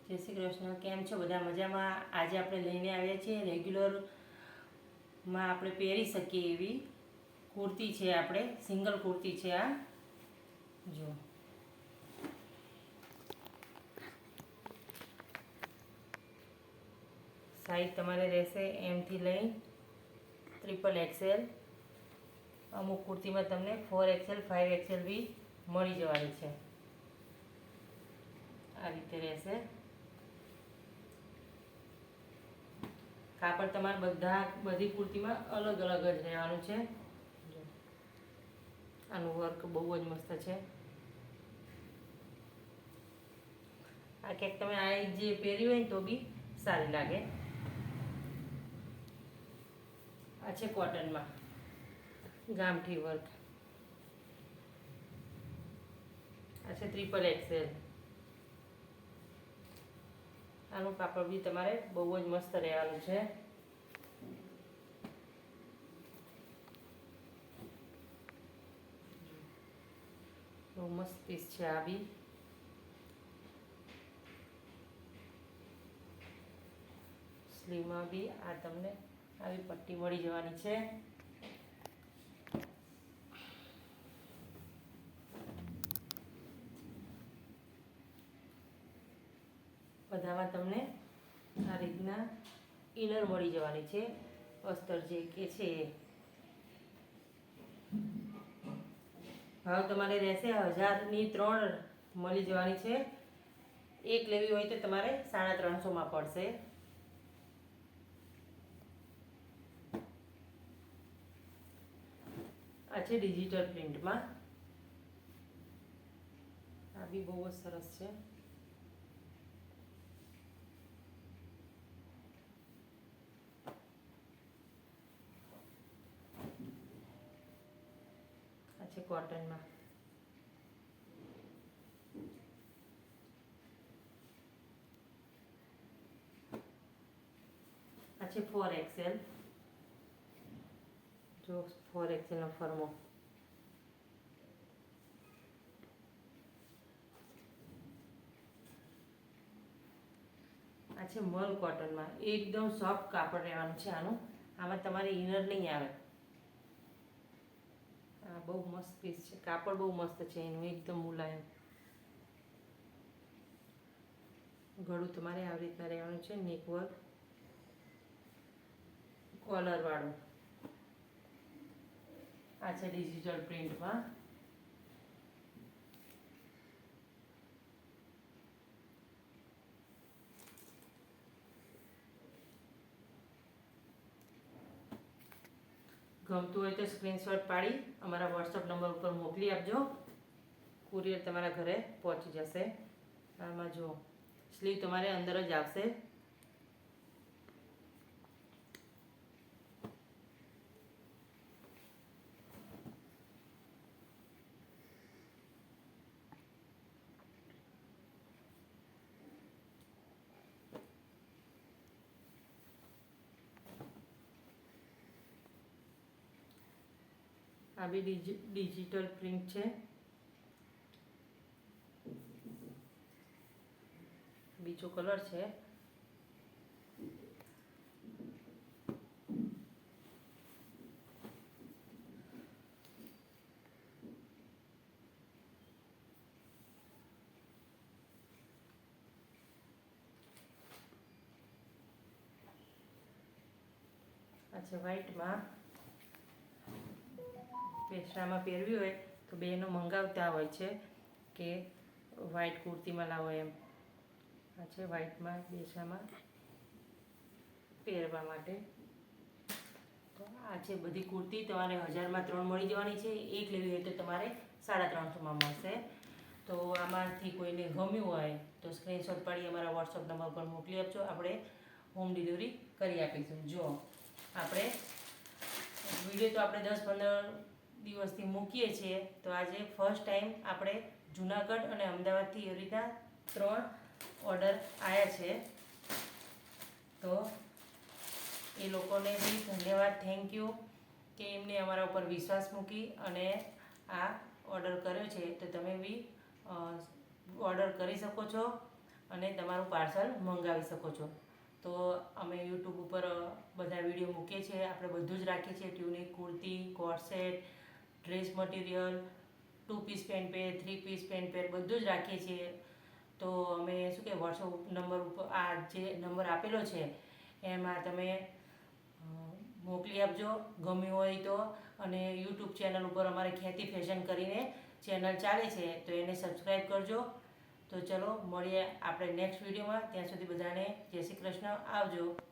જય શ્રી કૃષ્ણ. કેમ છો બધા? મજામાં? આજે આપણે લઈને આવ્યા છીએ રેગ્યુલરમાં આપણે પહેરી શકીએ એવી કુર્તી છે. આપણે સિંગલ કુર્તી છે. આ જો સાઈઝ તમારે રહેશે એમથી લઈ XXL. અમુક કુર્તીમાં તમને 4XL 5XL બી મળી જવાની છે. આ રીતે રહેશે. કાપડ તમારે બધી કુર્તીમાં અલગ અલગ જ રહેવાનું છે. આનું વર્ક બહુ જ મસ્ત છે. આ ક્યાંક તમે આ જે પહેરી હોય ને તો બી સારી લાગે. આ છે કોટનમાં ગામઠી વર્ક. આ છે XXL. આનું કાપડ બી તમારે બહુ જ મસ્ત રહેવાનું છે. બહુ મસ્ત પીસ છે આ બી. સ્લીવમાં બી આ તમને આવી પટ્ટી મળી જવાની છે. બધામાં તમને આ રીતના ઇનર મળી જવાની છે. અસ્તર જે કે છે એ ભાવ તમારે રહેશે 1000ની 3 મળી જવાની છે. એક લેવી હોય તો તમારે 350માં પડશે. આ છે ડિજિટલ પ્રિન્ટમાં. આ બી બહુ જ સરસ છે. આ છે કોટનમાં. આ છે 4XL. જો 4XL નો ફરમો. આ છે મલ કોટનમાં. એકદમ સોફ્ટ કાપડ રહેવાનું છે આનું. આમાં તમારે ઇનર નહીં આવે. આ બહુ મસ્ત પીસ છે. કાપડ બહુ મસ્ત છે એનું, એકદમ મુલાયમ. ગળું તમારે આવી રીતના રહેવાનું છે. નેક વર્ક કોલર વાળું. આ છે ડિજિટલ પ્રિન્ટમાં. ગમતું હોય તો સ્ક્રીનશોટ પાડી અમારા વોટ્સઅપ નંબર ઉપર મોકલી આપજો. કુરિયર તમારા ઘરે પહોંચી જશે. આમાં જો સ્લીવ તમારે અંદર જ આવશે. આ બી ડિજિટલ પ્રિન્ટ છે. બીજો કલર છે. આ છે વ્હાઈટમાં. પેશરામાં પહેરવી હોય તો બેનો મંગાવતા હોય છે કે વ્હાઈટ કુર્તીમાં લાવો એમ. આ છે વ્હાઈટમાં બેસામાં પહેરવા માટે. તો આ છે બધી કુર્તી તમારે 1000માં 3 મળી જવાની છે. એક લેવી હોય તો તમારે 350માં મળશે. તો આમાંથી કોઈને ગમ્યું હોય તો સ્ક્રીનશોટ પાડી અમારા વોટ્સઅપ નંબર પર મોકલી આપજો. આપણે હોમ ડિલિવરી કરી આપીશું. જો આપણે વિડીયો તો આપણે 10-15 દિવસથી મૂકીએ છીએ. તો આજે ફર્સ્ટ ટાઈમ આપણે જુનાગઢ અને અમદાવાદથી એવી રીતના 3 ઓર્ડર આવ્યા છે. તો એ લોકોને બી ધન્યવાદ, થેન્ક યુ કે એમને અમારા ઉપર વિશ્વાસ મૂકી અને આ ઓર્ડર કર્યો છે. તો તમે બી ઓર્ડર કરી શકો છો. અને તમારું પાર્સલ મંગાવી શકો છો. તો અમે યુટ્યુબ ઉપર બધા વિડીયો મૂકીએ છીએ. આપણે બધું જ રાખીએ છીએ, tunic, kurti, corset, dress material, 2 piece pant pair, 3 piece pant pair બધું જ રાખીએ છીએ. તો અમે શું કે વોટ્સઅપ નંબર ઉપર આ જે નંબર આપેલો છે એમાં તમે મોકલી આપજો ગમ્યું હોય તો. અને યુટ્યુબ ચેનલ ઉપર અમારે ખ્યાતિ ફેશન કરીને ચેનલ ચાલે છે, તો એને સબસ્ક્રાઈબ કરજો. તો ચલો મળીએ આપણે નેક્સ્ટ વિડીયોમાં. ત્યાં સુધી બધાને જય શ્રી કૃષ્ણ. આવજો.